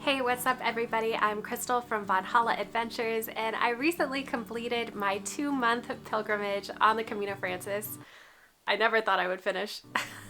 Hey, what's up everybody? I'm Crystal from Vanhalla Adventures, and I recently completed my 2-month pilgrimage on the Camino Frances. I never thought I would finish.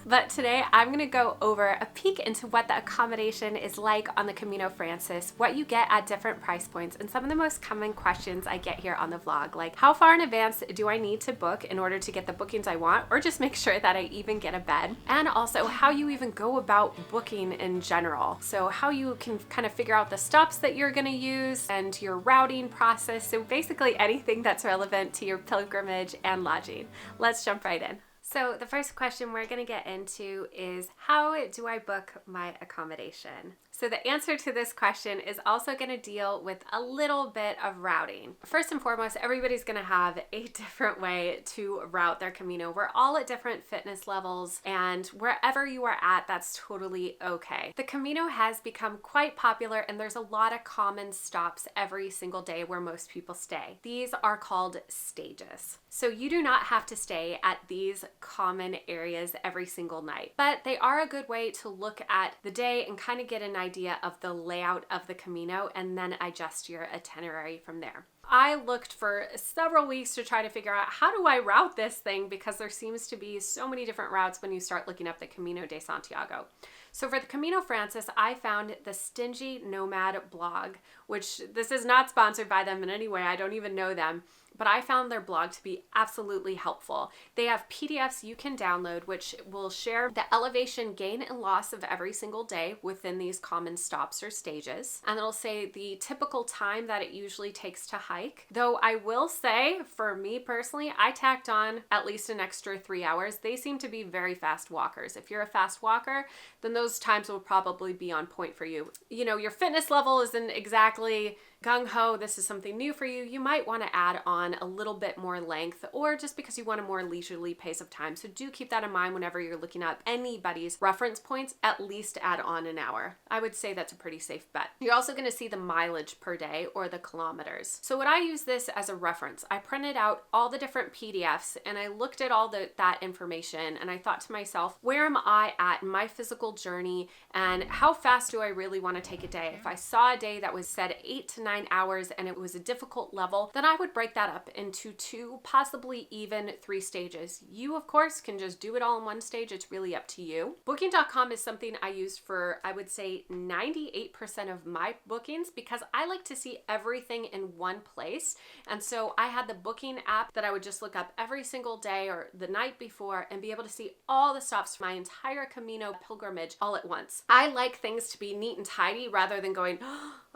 But today I'm going to go over a peek into what the accommodation is like on the Camino Frances, what you get at different price points, and some of the most common questions I get here on the vlog, like how far in advance do I need to book in order to get the bookings I want, or just make sure that I even get a bed, and also how you even go about booking in general. So how you can kind of figure out the stops that you're going to use and your routing process. So basically anything that's relevant to your pilgrimage and lodging. Let's jump right in. So the first question we're going to get into is, how do I book my accommodation? So the answer to this question is also going to deal with a little bit of routing. First and foremost, everybody's going to have a different way to route their Camino. We're all at different fitness levels, and wherever you are at, that's totally okay. The Camino has become quite popular, and there's a lot of common stops every single day where most people stay. These are called stages. So you do not have to stay at these common areas every single night, but they are a good way to look at the day and kind of get an idea of the layout of the Camino and then adjust your itinerary from there. I looked for several weeks to try to figure out, how do I route this thing, because there seems to be so many different routes when you start looking up the Camino de Santiago. So for the Camino Frances, I found the Stingy Nomad blog, which this is not sponsored by them in any way. I don't even know them, but I found their blog to be absolutely helpful. They have PDFs you can download, which will share the elevation gain and loss of every single day within these common stops or stages. And it'll say the typical time that it usually takes to hike. Though I will say, for me personally, I tacked on at least an extra 3 hours. They seem to be very fast walkers. If you're a fast walker, then those times will probably be on point for you. You know, your fitness level isn't exactly gung-ho, this is something new for you. You might want to add on a little bit more length, or just because you want a more leisurely pace of time. So do keep that in mind whenever you're looking up anybody's reference points. At least add on an hour. I would say that's a pretty safe bet. You're also going to see the mileage per day, or the kilometers. So what I use this as a reference. I printed out all the different PDFs and I looked at all that information, and I thought to myself, where am I at in my physical journey, and how fast do I really want to take a day? If I saw a day that was said 8 to 9 hours and it was a difficult level, then I would break that up into 2, possibly even 3 stages. You, of course, can just do it all in one stage. It's really up to you. Booking.com is something I used for, I would say, 98% of my bookings, because I like to see everything in one place. And so I had the booking app that I would just look up every single day or the night before and be able to see all the stops for my entire Camino pilgrimage all at once. I like things to be neat and tidy rather than going,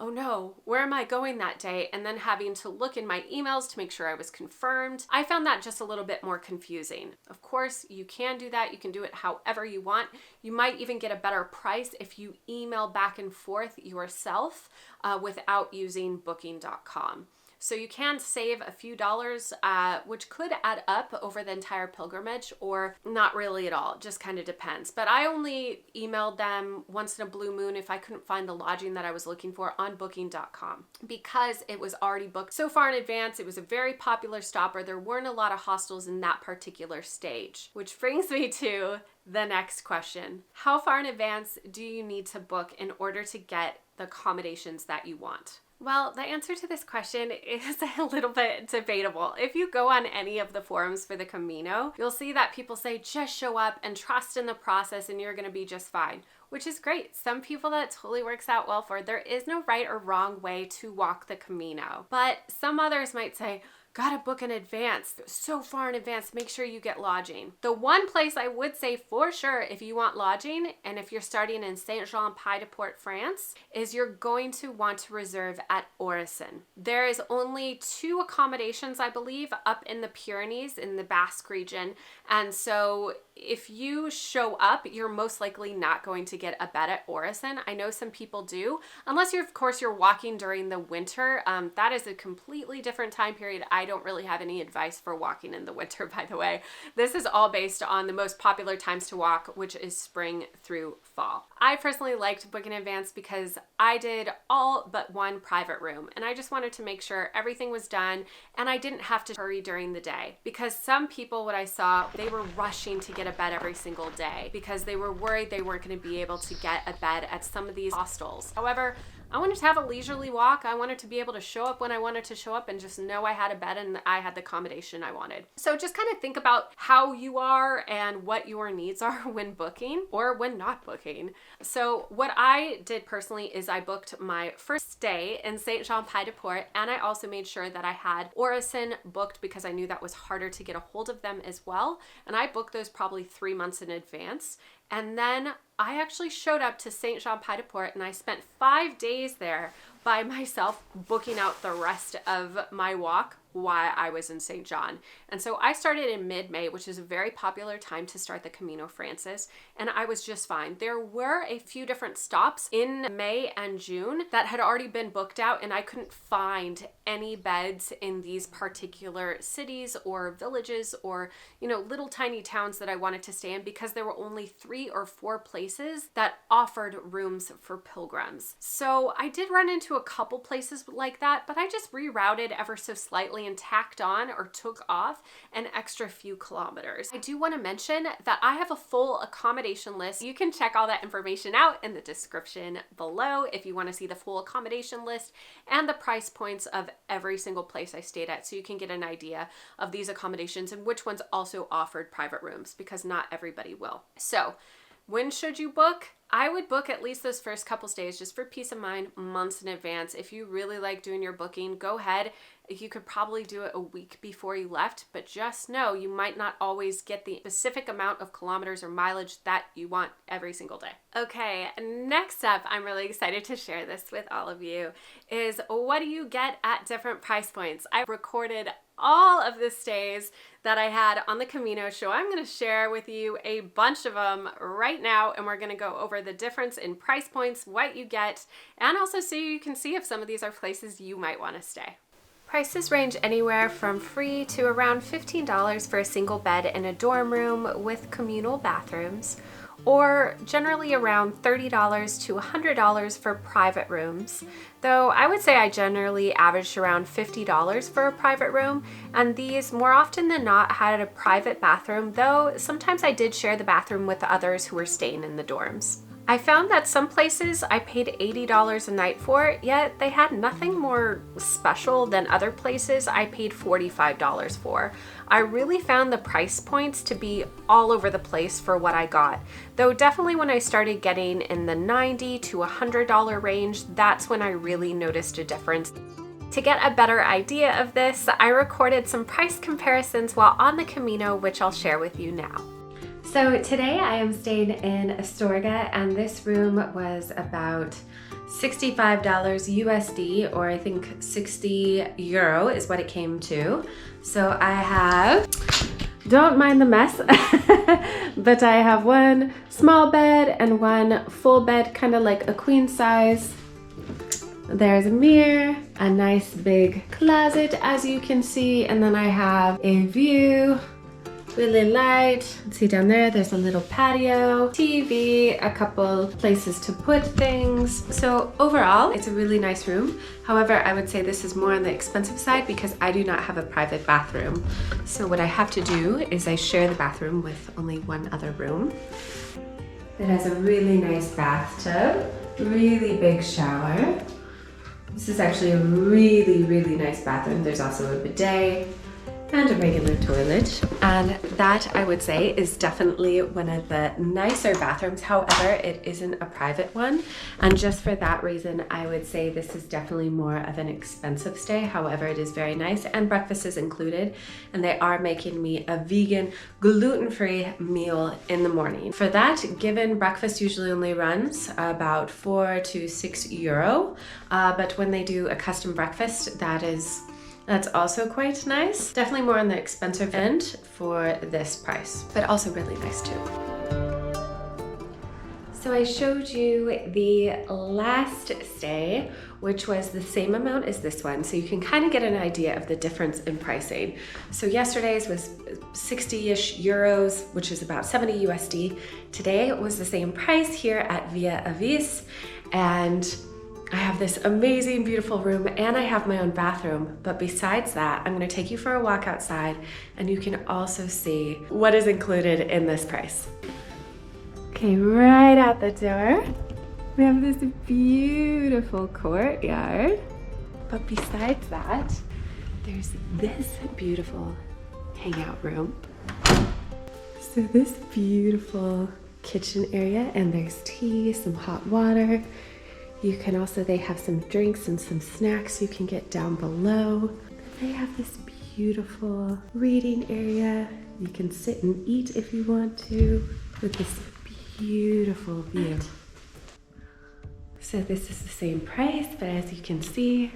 oh no, where am I going that day? And then having to look in my emails to make sure I was confirmed. I found that just a little bit more confusing. Of course, you can do that. You can do it however you want. You might even get a better price if you email back and forth yourself without using booking.com. So you can save a few dollars, which could add up over the entire pilgrimage, or not really at all. It just kind of depends. But I only emailed them once in a blue moon if I couldn't find the lodging that I was looking for on booking.com, because it was already booked so far in advance. It was a very popular stopper. There weren't a lot of hostels in that particular stage, which brings me to the next question. How far in advance do you need to book in order to get the accommodations that you want? Well, the answer to this question is a little bit debatable. If you go on any of the forums for the Camino, you'll see that people say just show up and trust in the process and you're going to be just fine, which is great. Some people that totally works out well for. There is no right or wrong way to walk the Camino. But some others might say, gotta book in advance, so far in advance, make sure you get lodging. The one place I would say for sure if you want lodging, and if you're starting in Saint-Jean-Pied-de-Port, France, is you're going to want to reserve at Orison. There is only 2 accommodations, I believe, up in the Pyrenees in the Basque region, and so if you show up, you're most likely not going to get a bed at Orison. I know some people do, unless you're, of course, you're walking during the winter. That is a completely different time period. I don't really have any advice for walking in the winter, by the way. This is all based on the most popular times to walk, which is spring through fall. I personally liked booking in advance because I did all but one private room, and I just wanted to make sure everything was done and I didn't have to hurry during the day, because some people, what I saw, they were rushing to get a bed every single day because they were worried they weren't going to be able to get a bed at some of these hostels. However, I wanted to have a leisurely walk. I wanted to be able to show up when I wanted to show up and just know I had a bed and I had the accommodation I wanted. So just kind of think about how you are and what your needs are when booking or when not booking. So what I did personally is I booked my first stay in Saint-Jean-Pied-de-Port, and I also made sure that I had Orison booked because I knew that was harder to get a hold of them as well. And I booked those probably 3 months in advance. And then I actually showed up to Saint-Jean-Pied-de-Port and I spent 5 days there by myself booking out the rest of my walk while I was in St. John. And so I started in mid-May, which is a very popular time to start the Camino Frances, and I was just fine. There were a few different stops in May and June that had already been booked out, and I couldn't find any beds in these particular cities or villages or, little tiny towns that I wanted to stay in because there were only 3 or 4 places that offered rooms for pilgrims. So I did run into a couple places like that, but I just rerouted ever so slightly and tacked on or took off an extra few kilometers. I do want to mention that I have a full accommodation list. You can check all that information out in the description below if you want to see the full accommodation list and the price points of every single place I stayed at, so you can get an idea of these accommodations and which ones also offered private rooms, because not everybody will. So when should you book? I would book at least those first couple stays just for peace of mind months in advance. If you really like doing your booking, go ahead. You could probably do it a week before you left, but just know you might not always get the specific amount of kilometers or mileage that you want every single day. Okay, next up, I'm really excited to share this with all of you, is what do you get at different price points? I recorded all of the stays that I had on the Camino show. I'm going to share with you a bunch of them right now, and we're going to go over the difference in price points, what you get, and also so you can see if some of these are places you might want to stay. Prices range anywhere from free to around $15 for a single bed in a dorm room with communal bathrooms, or generally around $30 to $100 for private rooms, though I would say I generally averaged around $50 for a private room, and these more often than not had a private bathroom, though sometimes I did share the bathroom with others who were staying in the dorms. I found that some places I paid $80 a night for, yet they had nothing more special than other places I paid $45 for. I really found the price points to be all over the place for what I got, though definitely when I started getting in the $90 to $100 range, that's when I really noticed a difference. To get a better idea of this, I recorded some price comparisons while on the Camino, which I'll share with you now. So today I am staying in Astorga, and this room was about $65 USD, or I think 60 euro is what it came to. So I have, don't mind the mess, but I have one small bed and one full bed, kind of like a queen size. There's a mirror, a nice big closet as you can see, and then I have a view. Really light. See down there, there's a little patio, TV, a couple places to put things. So overall, it's a really nice room. However, I would say this is more on the expensive side because I do not have a private bathroom. So what I have to do is I share the bathroom with only one other room. It has a really nice bathtub, really big shower. This is actually a really, really nice bathroom. There's also a bidet and a regular toilet, and that I would say is definitely one of the nicer bathrooms. However, it isn't a private one, and just for that reason I would say this is definitely more of an expensive stay. However, it is very nice, and breakfast is included, and they are making me a vegan gluten-free meal in the morning. For that, given breakfast usually only runs about 4 to 6 euro, but when they do a custom breakfast, that's also quite nice. Definitely more on the expensive end for this price, but also really nice too. So I showed you the last stay, which was the same amount as this one, so you can kind of get an idea of the difference in pricing. So yesterday's was 60-ish euros, which is about 70 USD. Today was the same price here at Via Avis, and I have this amazing, beautiful room, and I have my own bathroom. But besides that, I'm gonna take you for a walk outside, and you can also see what is included in this price. Okay, right out the door, We have this beautiful courtyard, but besides that, there's this beautiful hangout room. So this beautiful kitchen area, and there's tea, some hot water. You can also, they have some drinks and some snacks you can get down below. They have this beautiful reading area. You can sit and eat if you want to, with this beautiful view. So this is the same price, but as you can see,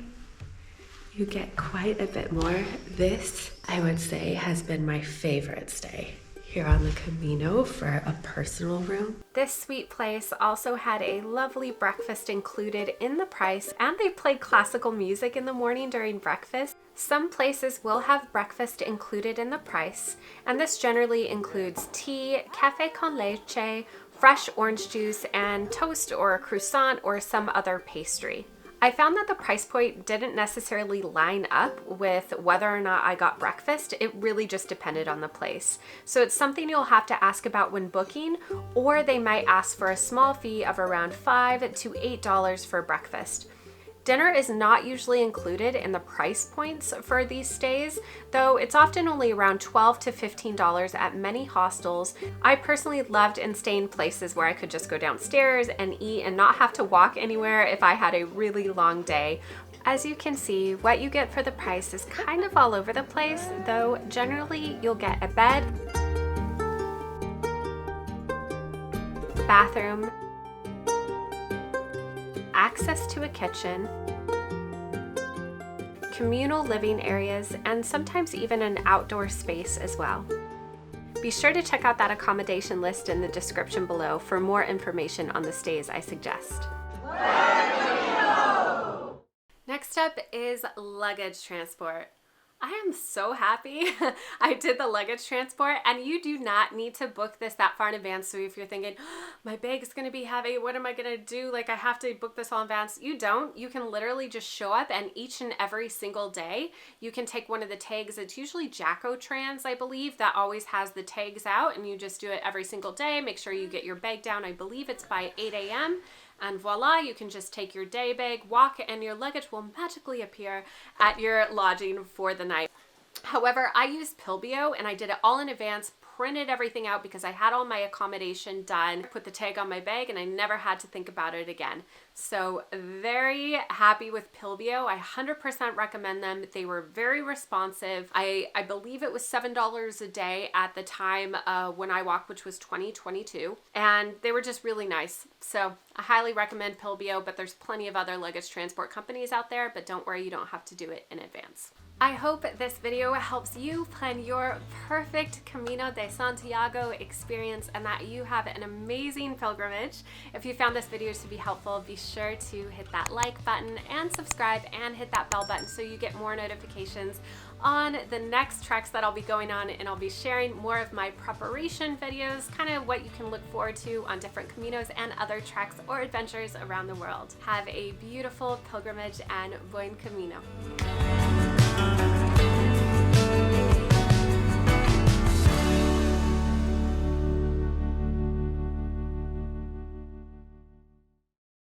you get quite a bit more. This, I would say, has been my favorite stay here on the Camino for a personal room. This sweet place also had a lovely breakfast included in the price, and they played classical music in the morning during breakfast. Some places will have breakfast included in the price, and this generally includes tea, café con leche, fresh orange juice, and toast or a croissant or some other pastry. I found that the price point didn't necessarily line up with whether or not I got breakfast. It really just depended on the place. So it's something you'll have to ask about when booking, or they might ask for a small fee of around $5 to $8 for breakfast. Dinner is not usually included in the price points for these stays, though it's often only around $12 to $15 at many hostels. I personally loved and staying in places where I could just go downstairs and eat and not have to walk anywhere if I had a really long day. As you can see, what you get for the price is kind of all over the place, though generally you'll get a bed, bathroom, access to a kitchen, communal living areas, and sometimes even an outdoor space as well. Be sure to check out that accommodation list in the description below for more information on the stays I suggest. Next up is luggage transport. I am so happy I did the luggage transport, and you do not need to book this that far in advance. So if you're thinking, oh, my bag is going to be heavy, what am I going to do? Like, I have to book this all in advance. You don't. You can literally just show up, and each and every single day, you can take one of the tags. It's usually Jacko Trans, I believe, that always has the tags out, and you just do it every single day. Make sure you get your bag down. I believe it's by 8 a.m. And voila, you can just take your day bag, walk, and your luggage will magically appear at your lodging for the night. However, I used Pilbio, and I did it all in advance, printed everything out because I had all my accommodation done, put the tag on my bag, and I never had to think about it again. So very happy with Pilbio. I 100% recommend them. They were very responsive. I believe it was $7 a day at the time when I walked, which was 2022. And they were just really nice. So I highly recommend Pilbio, but there's plenty of other luggage transport companies out there, but don't worry, you don't have to do it in advance. I hope this video helps you plan your perfect Camino de Santiago experience and that you have an amazing pilgrimage. If you found this video to be helpful, be sure to hit that like button and subscribe and hit that bell button so you get more notifications on the next treks that I'll be going on, and I'll be sharing more of my preparation videos, kind of what you can look forward to on different Caminos and other treks or adventures around the world. Have a beautiful pilgrimage and buen camino.